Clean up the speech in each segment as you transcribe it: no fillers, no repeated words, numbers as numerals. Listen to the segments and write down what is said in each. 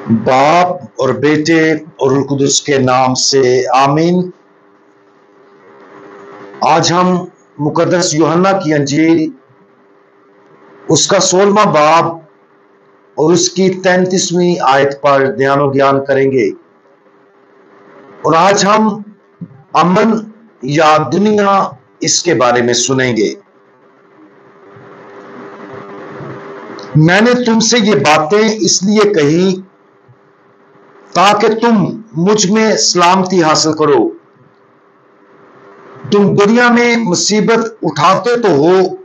बाप और बेटे और रूह कुदस के नाम से आमीन। आज हम मुकद्दस यूहन्ना की अंजील उसका 16वां बाब और उसकी 33वीं आयत पर ध्यान ज्ञान करेंगे। और आज हम अमन या दुनिया इसके बारे में सुनेंगे। मैंने तुमसे ये बातें इसलिए कही ताकि तुम मुझ में सलामती हासिल करो। तुम दुनिया में मुसीबत उठाते तो हो,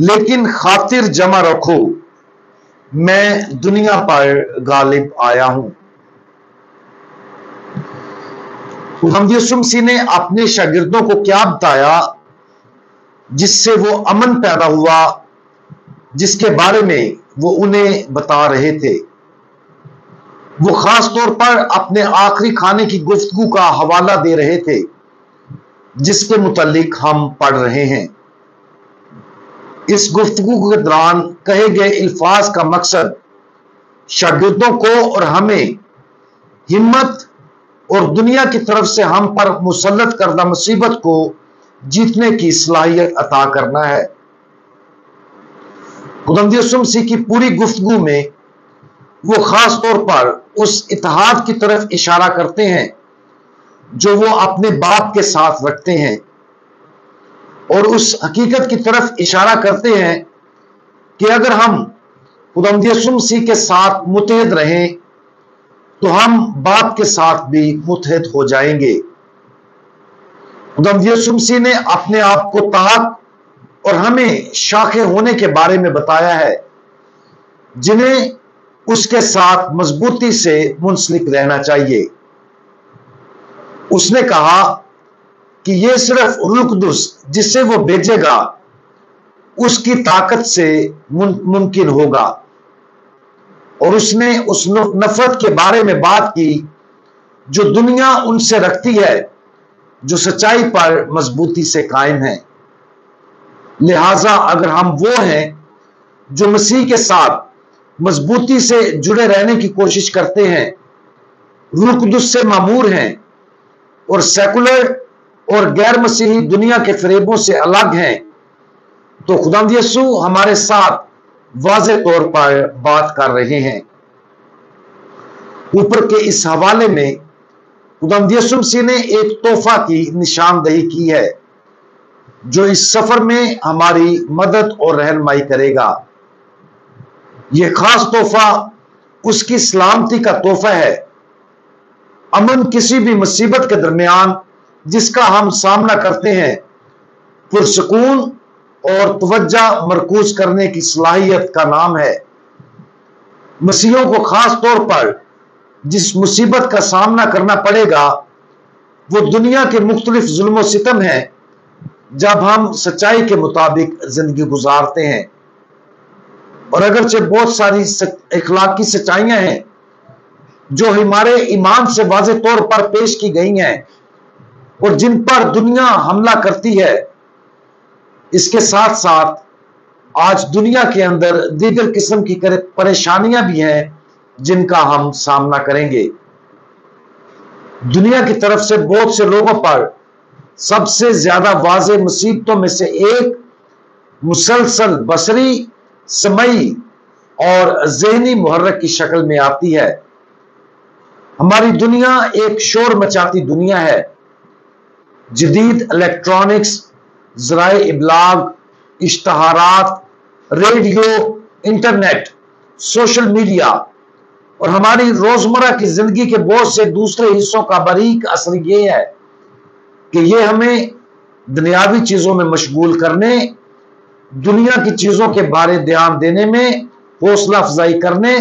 लेकिन खातिर जमा रखो, मैं दुनिया पर गालिब आया हूं। हम यीशु मसीह ने अपने शागिर्दों को क्या बताया जिससे वो अमन पैदा हुआ, जिसके बारे में वो उन्हें बता रहे थे। वो खास तौर पर अपने आखिरी खाने की गुफ्तगू का हवाला दे रहे थे जिसके मुतालिक हम पढ़ रहे हैं। इस गुफ्तगू के दौरान कहे गए अल्फाज का मकसद शागिर्दों को और हमें हिम्मत और दुनिया की तरफ से हम पर मुसल्लत करदा मुसीबत को जीतने की सलाहियत अता करना है। खुदावंद यीशु मसीह की पूरी गुफ्तगू में वो खास तौर पर उस इत्तेहाद की तरफ इशारा करते हैं जो वो अपने बाप के साथ रखते हैं, और उस हकीकत की तरफ इशारा करते हैं कि अगर हम खुदावंद यीशु मसीह के साथ मुत्तहद रहें तो हम बाप के साथ भी मुत्तहद हो जाएंगे। खुदावंद यीशु मसीह ने अपने आप को ताक और हमें शाखे होने के बारे में बताया है जिन्हें उसके साथ मजबूती से मुंसलिक रहना चाहिए। उसने कहा कि यह सिर्फ रूह कुदस जिसे वो भेजेगा उसकी ताकत से मुमकिन होगा, और उसने उस नफरत के बारे में बात की जो दुनिया उनसे रखती है जो सच्चाई पर मजबूती से कायम है। लिहाजा अगर हम वो हैं जो मसीह के साथ मजबूती से जुड़े रहने की कोशिश करते हैं, रूह कुदस से मामूर हैं और सेकुलर और गैर मसीही दुनिया के फरेबों से अलग हैं, तो खुदावंद यीशु हमारे साथ वाज़ेह तौर पर बात कर रहे हैं। ऊपर के इस हवाले में खुदावंद यीशु मसीह ने एक तोहफा की निशानदही की है जो इस सफर में हमारी मदद और रहनुमाई करेगा। यह खास तोहफा उसकी सलामती का तोहफा है। अमन किसी भी मुसीबत के दरमियान जिसका हम सामना करते हैं पुरसकून और तवज्जो मरकूज करने की सलाहियत का नाम है। मसीहों को खास तौर पर जिस मुसीबत का सामना करना पड़ेगा वो दुनिया के मुख्तलिफ जुल्म सितम हैं जब हम सच्चाई के मुताबिक जिंदगी गुजारते हैं। और अगरचे बहुत सारी इखलाकी सच्चाइयां हैं जो हमारे ईमान से वाज़ेह तौर पर पेश की गई हैं और जिन पर दुनिया हमला करती है, इसके साथ साथ आज दुनिया के अंदर दीगर किस्म की परेशानियां भी हैं जिनका हम सामना करेंगे। दुनिया की तरफ से बहुत से लोगों पर सबसे ज्यादा वाज़ेह मुसीबतों में से एक मुसलसल बसरी, समई और ज़हनी मुहर्रक की शक्ल में आती है। हमारी दुनिया एक शोर मचाती दुनिया है। जदीद इलेक्ट्रॉनिक्स, ज़राए इब्लाग, इश्तहारात, रेडियो, इंटरनेट, सोशल मीडिया और हमारी रोजमर्रा की जिंदगी के बहुत से दूसरे हिस्सों का बारीक असर यह है कि यह हमें दुनियावी चीजों में मशगूल करने, दुनिया की चीजों के बारे ध्यान देने में हौसला अफजाई करने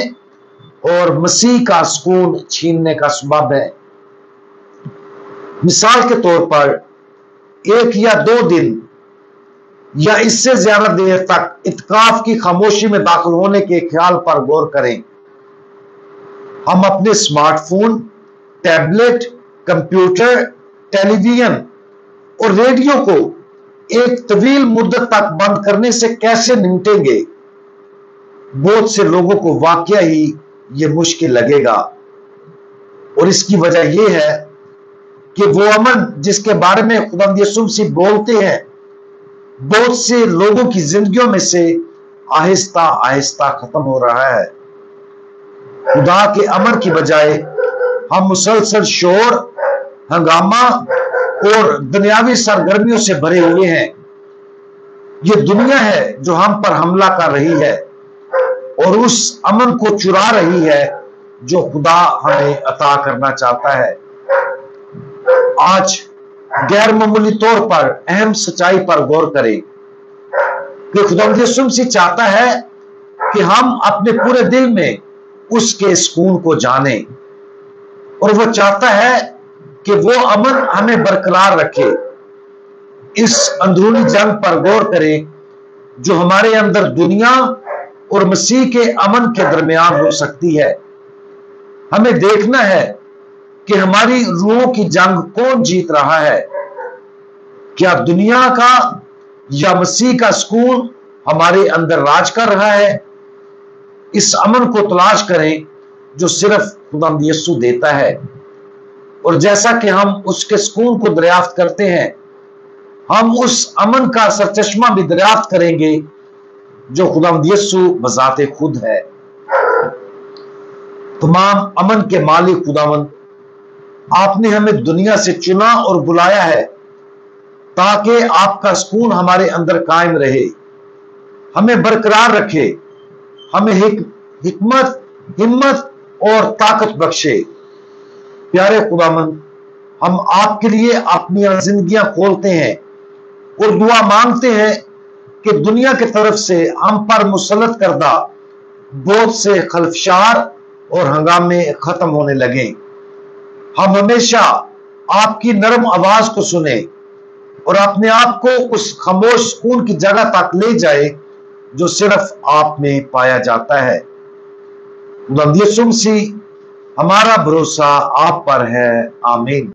और मसीह का सुकून छीनने का सबब है। मिसाल के तौर पर 1 या 2 दिन या इससे ज्यादा देर तक इत्काफ की खामोशी में दाखिल होने के ख्याल पर गौर करें। हम अपने स्मार्टफोन, टैबलेट, कंप्यूटर, टेलीविजन और रेडियो को एक तवील मुद्दत तक बंद करने से कैसे निपटेंगे? बहुत से लोगों को वाकया ही ये मुश्किल लगेगा। और इसकी वजह यह है कि वो अमन जिसके बारे में खुदावंद यीशु मसीह बोलते हैं, बहुत से लोगों की जिंदगियों में से आहिस्ता आहिस्ता खत्म हो रहा है। खुदा के अमन की बजाय हम मुसलसल शोर, हंगामा और दुनियावी सरगर्मियों से भरे हुए हैं। ये दुनिया है जो हम पर हमला कर रही है और उस अमन को चुरा रही है जो खुदा हमें अता करना चाहता है। आज गैर मामूली तौर पर अहम सच्चाई पर गौर करें कि खुदावंद यीशु मसीह चाहता है कि हम अपने पूरे दिल में उसके सुकून को जानें, और वो चाहता है कि वो अमन हमें बरकरार रखे। इस अंदरूनी जंग पर गौर करें जो हमारे अंदर दुनिया और मसीह के अमन के दरमियान हो सकती है। हमें देखना है कि हमारी रूहों की जंग कौन जीत रहा है, क्या दुनिया का या मसीह का सुकून हमारे अंदर राज कर रहा है। इस अमन को तलाश करें जो सिर्फ खुदावंद यीशु देता है, और जैसा कि हम उसके सुकून को दरियाफ्त करते हैं, हम उस अमन का सरचश्मा भी दरियाफ्त करेंगे जो खुदावंद यीशु बजाते खुद है। तमाम अमन के मालिक खुदावंद, आपने हमें दुनिया से चुना और बुलाया है ताकि आपका सुकून हमारे अंदर कायम रहे, हमें बरकरार रखे, हमें हिकमत, हिम्मत और ताकत बख्शे। प्यारे खुदावंद, हम आपके लिए अपनी जिंदगियां खोलते हैं और दुआ मांगते हैं कि दुनिया की तरफ से हम पर मुसल्लत करदा बहुत से खलफशार और हंगामे खत्म होने लगे। हम हमेशा आपकी नरम आवाज को सुने और अपने आप को उस खामोश सुकून की जगह तक ले जाए जो सिर्फ आप में पाया जाता है। खुदावंद यीशु मसीह, हमारा भरोसा आप पर है। आमीन।